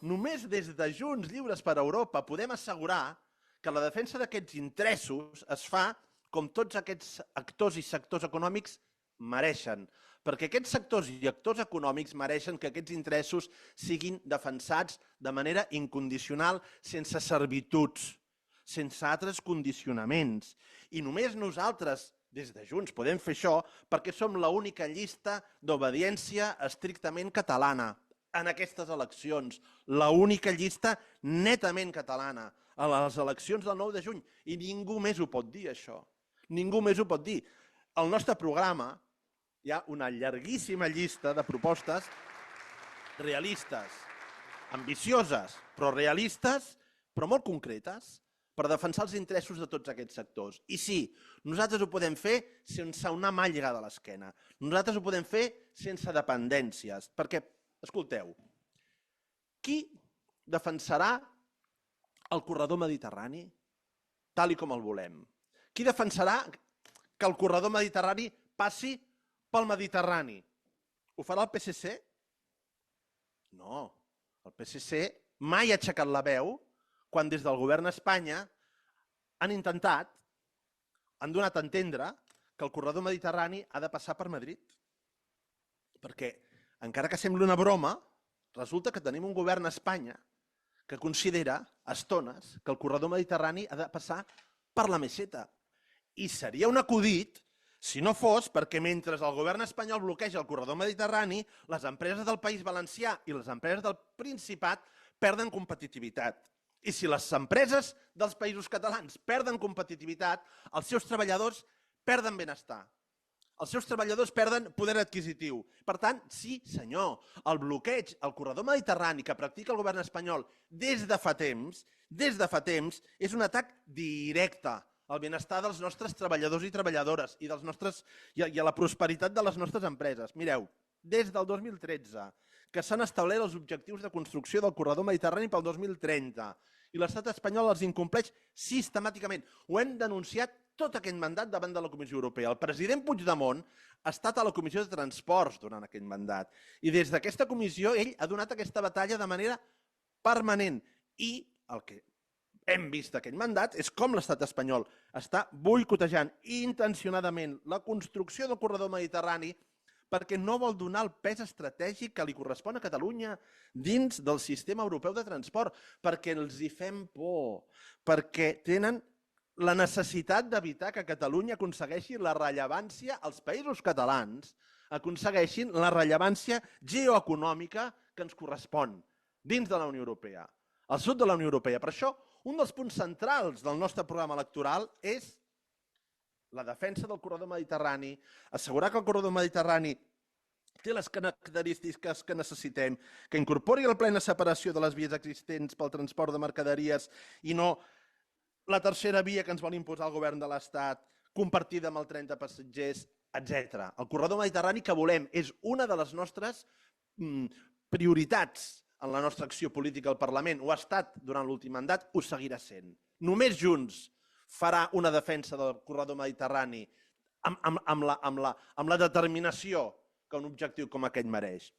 només des de Junts Lliures per Europa podem assegurar que la defensa d'aquests interessos es fa com tots aquests actors i sectors econòmics mereixen, perquè aquests sectors i actors econòmics mereixen que aquests interessos siguin defensats de manera incondicional, sense servituds, sense altres condicionaments. I només nosaltres, des de Junts, podem fer això perquè som l'única llista d'obediència estrictament catalana en aquestes eleccions, l'única llista netament catalana a les eleccions del 9 de juny. I ningú més ho pot dir, això. Ningú més ho pot dir. Al nostre programa hi ha una llarguíssima llista de propostes realistes, ambicioses, però realistes, però molt concretes, per defensar els interessos de tots aquests sectors. I sí, nosaltres ho podem fer sense una mà lligada a l'esquena. Nosaltres ho podem fer sense dependències. Perquè, escolteu, qui defensarà el corredor mediterrani tal com el volem? Qui defensarà que el corredor mediterrani passi pel Mediterrani? Ho farà el PSC? No, el PSC mai ha aixecat la veu quan des del govern d'Espanya han intentat, han donat a entendre que el corredor mediterrani ha de passar per Madrid. Perquè, encara que sembli una broma, resulta que tenim un govern a Espanya que considera a estones que el corredor mediterrani ha de passar per la Meseta. I seria un acudit si no fos perquè mentre el govern espanyol bloqueja el corredor mediterrani, les empreses del País Valencià i les empreses del Principat perden competitivitat. I si les empreses dels països catalans perden competitivitat, els seus treballadors perden benestar. Els seus treballadors perden poder adquisitiu. Per tant, sí, senyor, el bloqueig al corredor mediterrani que practica el govern espanyol des de fa temps, és un atac directe al benestar dels nostres treballadors i treballadores i a la prosperitat de les nostres empreses. Mireu, des del 2013, que s'han establert els objectius de construcció del corredor mediterrani pel 2030 i l'estat espanyol els incompleix sistemàticament. Ho hem denunciat tot aquest mandat davant de la Comissió Europea. El president Puigdemont ha estat a la Comissió de Transports durant aquest mandat i des d'aquesta comissió ell ha donat aquesta batalla de manera permanent. I el que hem vist aquest mandat és com l'estat espanyol està boicotejant intencionadament la construcció del corredor mediterrani perquè no vol donar el pes estratègic que li correspon a Catalunya dins del sistema europeu de transport, perquè els hi fem por, perquè tenen la necessitat d'evitar que Catalunya aconsegueixi la rellevància, els països catalans aconsegueixin la rellevància geoeconòmica que ens correspon dins de la Unió Europea, al sud de la Unió Europea. Per això, un dels punts centrals del nostre programa electoral és la defensa del corredor mediterrani, assegurar que el corredor mediterrani té les característiques que necessitem, que incorpori la plena separació de les vies existents pel transport de mercaderies i no la tercera via que ens vol imposar el govern de l'Estat, compartida amb el tren de passatgers, etc. El corredor mediterrani que volem és una de les nostres prioritats en la nostra acció política al Parlament. Ho ha estat durant l'últim mandat, ho seguirà sent. Només Junts farà una defensa del corredor mediterrani amb la determinació que un objectiu com aquest mereix.